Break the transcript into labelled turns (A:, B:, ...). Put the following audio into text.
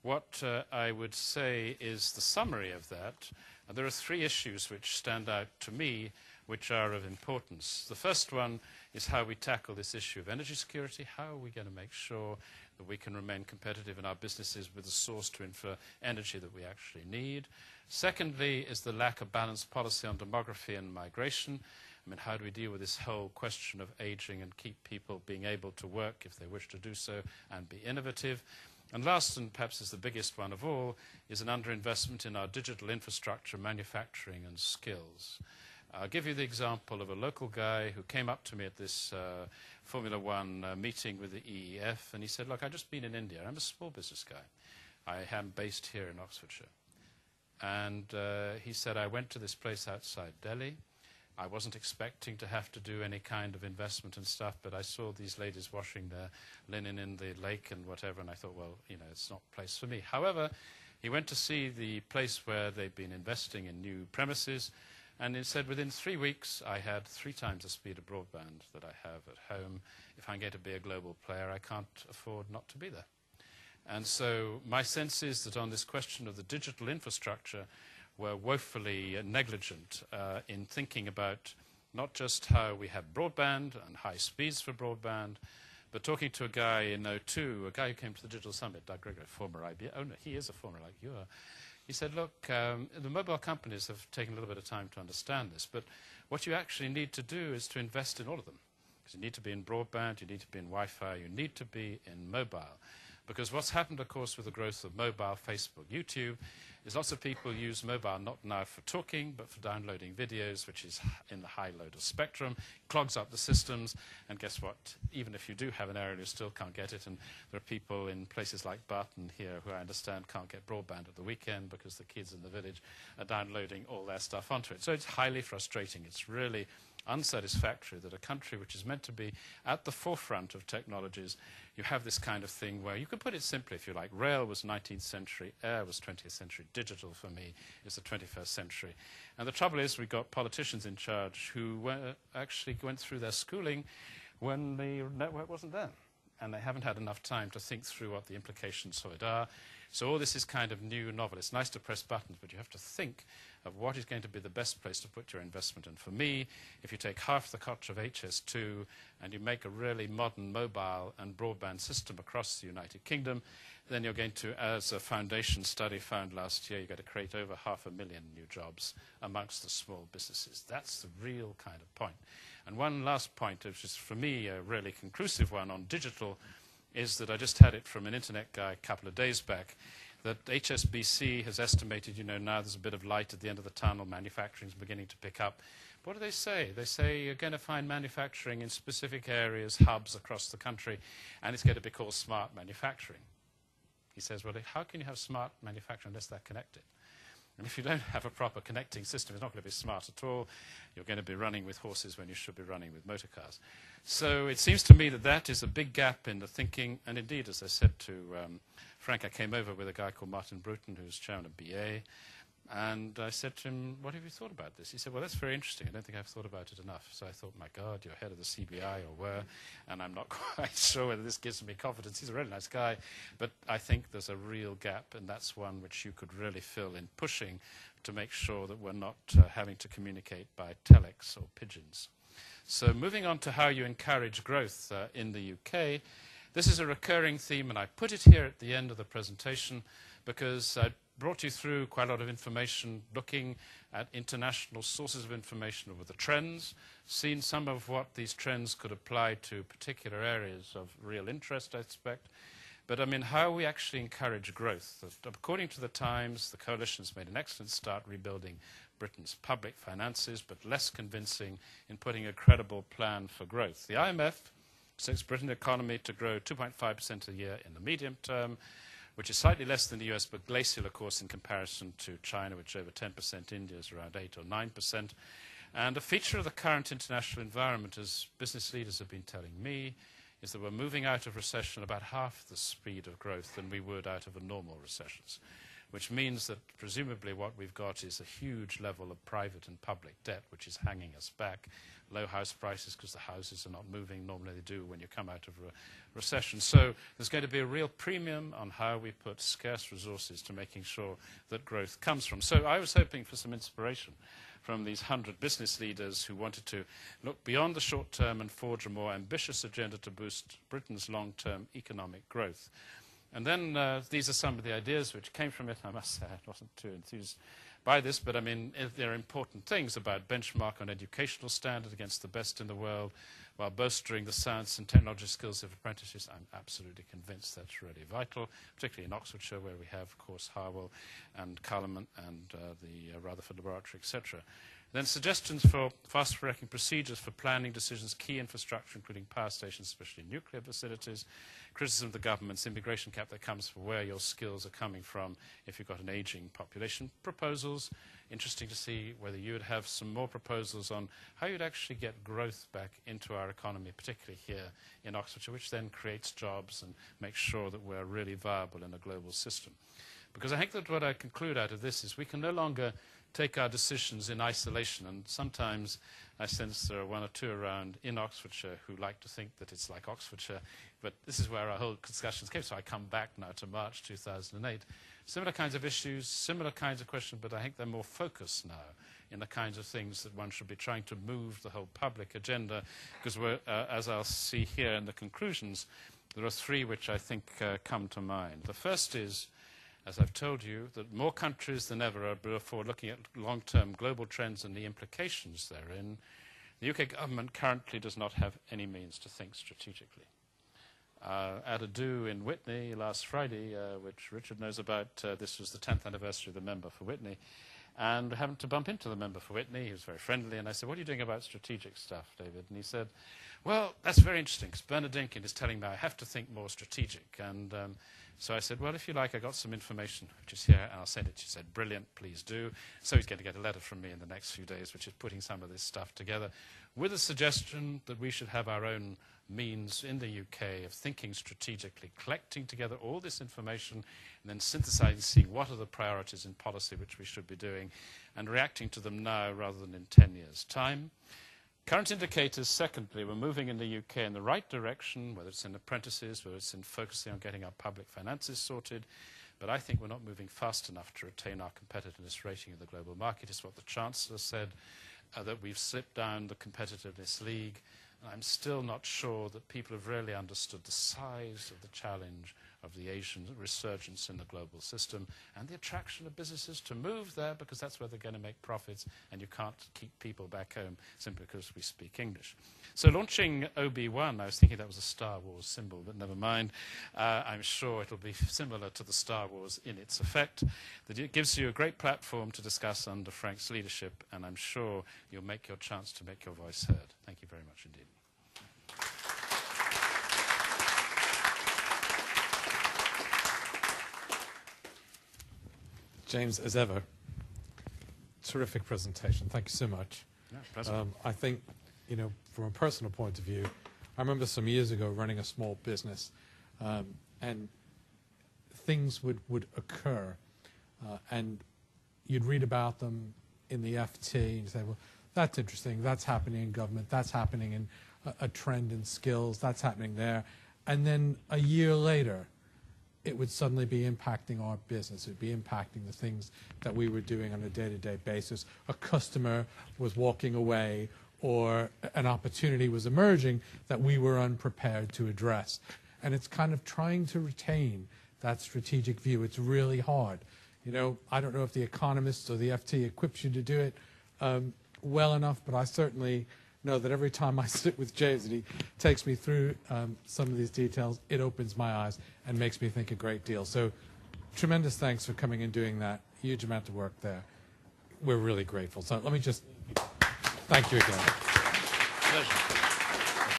A: what I would say is the summary of that. There are three issues which stand out to me, which are of importance. The first one is how we tackle this issue of energy security. How are we going to make sure that we can remain competitive in our businesses with the source to infer energy that we actually need? Secondly is the lack of balanced policy on demography and migration. I mean, how do we deal with this whole question of aging and keep people being able to work if they wish to do so and be innovative? And last, and perhaps is the biggest one of all, is an underinvestment in our digital infrastructure, manufacturing and skills. I'll give you the example of a local guy who came up to me at this Formula One meeting with the EEF, and he said, look, I've just been in India. I'm a small business guy. I am based here in Oxfordshire. And he said, I went to this place outside Delhi. I wasn't expecting to have to do any kind of investment and stuff, but I saw these ladies washing their linen in the lake and whatever, and I thought, well, you know, it's not a place for me. However, he went to see the place where they've been investing in new premises, and he said within 3 weeks I had 3 times the speed of broadband that I have at home. If I'm going to be a global player, I can't afford not to be there. And so my sense is that on this question of the digital infrastructure, we're woefully negligent in thinking about not just how we have broadband and high speeds for broadband, but talking to a guy in '02, a guy who came to the Digital Summit, Doug Gregory, former IBM. Oh, no, he is a former like you are. He said, look, the mobile companies have taken a little bit of time to understand this, but what you actually need to do is to invest in all of them. Because you need to be in broadband, you need to be in Wi-Fi, you need to be in mobile. Because what's happened, of course, with the growth of mobile, Facebook, YouTube, is lots of people use mobile not now for talking, but for downloading videos, which is in the high load of spectrum, clogs up the systems, and guess what? Even if you do have an area, you still can't get it, and there are people in places like Barton here who I understand can't get broadband at the weekend because the kids in the village are downloading all their stuff onto it. So it's highly frustrating. It's really unsatisfactory that a country which is meant to be at the forefront of technologies, you have this kind of thing where you could put it simply, if you like, rail was 19th century, air was 20th century, digital for me is the 21st century. And the trouble is we've got politicians in charge who actually went through their schooling when the network wasn't there. And they haven't had enough time to think through what the implications of it are. So all this is kind of new novel. It's nice to press buttons, but you have to think of what is going to be the best place to put your investment in. For me, if you take half the cost of HS2 and you make a really modern mobile and broadband system across the United Kingdom, then you're going to, as a foundation study found last year, you've got to create over 500,000 new jobs amongst the small businesses. That's the real kind of point. And one last point, which is for me a really conclusive one on digital, is that I just had it from an internet guy a couple of days back, that HSBC has estimated, you know, now there's a bit of light at the end of the tunnel, manufacturing is beginning to pick up. What do they say? They say you're going to find manufacturing in specific areas, hubs across the country, and it's going to be called smart manufacturing. He says, well, how can you have smart manufacturing unless they're connected? And if you don't have a proper connecting system, it's not going to be smart at all. You're going to be running with horses when you should be running with motor cars. So it seems to me that that is a big gap in the thinking. And indeed, as I said to Frank, I came over with a guy called Martin Bruton, who's chairman of BA. And I said to him, what have you thought about this? He said, well, that's very interesting. I don't think I've thought about it enough. So I thought, my God, you're head of the CBI or were, and I'm not quite sure whether this gives me confidence. He's a really nice guy. But I think there's a real gap, and that's one which you could really fill in pushing to make sure that we're not having to communicate by telex or pigeons. So moving on to how you encourage growth in the UK, this is a recurring theme, and I put it here at the end of the presentation because I brought you through quite a lot of information looking at international sources of information over the trends, seen some of what these trends could apply to particular areas of real interest, I expect. But I mean, how we actually encourage growth. According to the Times, the coalition's made an excellent start rebuilding Britain's public finances, but less convincing in putting a credible plan for growth. The IMF expects Britain's economy to grow 2.5% a year in the medium term, which is slightly less than the US, but glacial, of course, in comparison to China, which is over 10%, India is around 8 or 9%. And a feature of the current international environment, as business leaders have been telling me, is that we're moving out of recession about half the speed of growth than we would out of a normal recession. which means that presumably what we've got is a huge level of private and public debt, which is hanging us back. Low house prices because the houses are not moving. Normally they do when you come out of a recession. So there's going to be a real premium on how we put scarce resources to making sure that growth comes from. So I was hoping for some inspiration from these 100 business leaders who wanted to look beyond the short term and forge a more ambitious agenda to boost Britain's long-term economic growth. And then these are some of the ideas which came from it. I must say I wasn't too enthused by this, but I mean, there are important things about benchmark on educational standard against the best in the world, while bolstering the science and technology skills of apprentices. I'm absolutely convinced that's really vital, particularly in Oxfordshire, where we have, of course, Harwell and Parliament and the Rutherford Laboratory, etc. Then suggestions for fast-tracking procedures for planning decisions, key infrastructure, including power stations, especially nuclear facilities, criticism of the government's immigration cap that comes from where your skills are coming from if you've got an aging population. Proposals, interesting to see whether you would have some more proposals on how you'd actually get growth back into our economy, particularly here in Oxfordshire, which then creates jobs and makes sure that we're really viable in a global system. Because I think that what I conclude out of this is we can no longer take our decisions in isolation, and sometimes I sense there are one or two around in Oxfordshire who like to think that it's like Oxfordshire, but this is where our whole discussions came. So I come back now to March 2008. Similar kinds of issues, similar kinds of questions, but I think they're more focused now in the kinds of things that one should be trying to move the whole public agenda, because we're, as I'll see here in the conclusions, there are three which I think come to mind. The first is, as I've told you, that more countries than ever are before looking at long-term global trends and the implications therein. The UK government currently does not have any means to think strategically. At a do in Witney last Friday, which Richard knows about, this was the 10th anniversary of the member for Witney, and happened to bump into the member for Witney. He was very friendly, and I said, "What are you doing about strategic stuff, David?" And he said, "Well, that's very interesting, because Bernard Dinkin is telling me I have to think more strategic." And so I said, "Well, if you like, I got some information, which is here, and I'll send it." She said, "Brilliant, please do." So he's going to get a letter from me in the next few days, which is putting some of this stuff together, with a suggestion that we should have our own means in the UK of thinking strategically, collecting together all this information, and then synthesizing, seeing what are the priorities in policy which we should be doing, and reacting to them now rather than in 10 years' time. Current indicators, secondly, we're moving in the UK in the right direction, whether it's in apprentices, whether it's in focusing on getting our public finances sorted, but I think we're not moving fast enough to retain our competitiveness rating in the global market. It's what the Chancellor said, that we've slipped down the competitiveness league. I'm still not sure that people have really understood the size of the challenge of the Asian resurgence in the global system and the attraction of businesses to move there, because that's where they're going to make profits, and you can't keep people back home simply because we speak English. So launching OB1, I was thinking that was a Star Wars symbol, but never mind. I'm sure it'll be similar to the Star Wars in its effect, that it gives you a great platform to discuss under Frank's leadership, and I'm sure you'll make your chance to make your voice heard. Thank you very much indeed.
B: James, as ever, terrific presentation. Thank you so much.
A: Yeah, pleasure.
B: I think, you know, from a personal point of view, I remember some years ago running a small business, and things would occur, and you'd read about them in the FT, and you'd say, well, that's interesting, that's happening in government, that's happening in a trend in skills, that's happening there. And then a year later, it would suddenly be impacting our business. It would be impacting the things that we were doing on a day-to-day basis. A customer was walking away, or an opportunity was emerging that we were unprepared to address. And it's kind of trying to retain that strategic view. It's really hard. You know, I don't know if the economists or the FT equips you to do it well enough, but I certainly know that every time I sit with James and he takes me through some of these details, it opens my eyes and makes me think a great deal. So tremendous thanks for coming and doing that. Huge amount of work there. We're really grateful. So let me just thank you again.
A: Pleasure.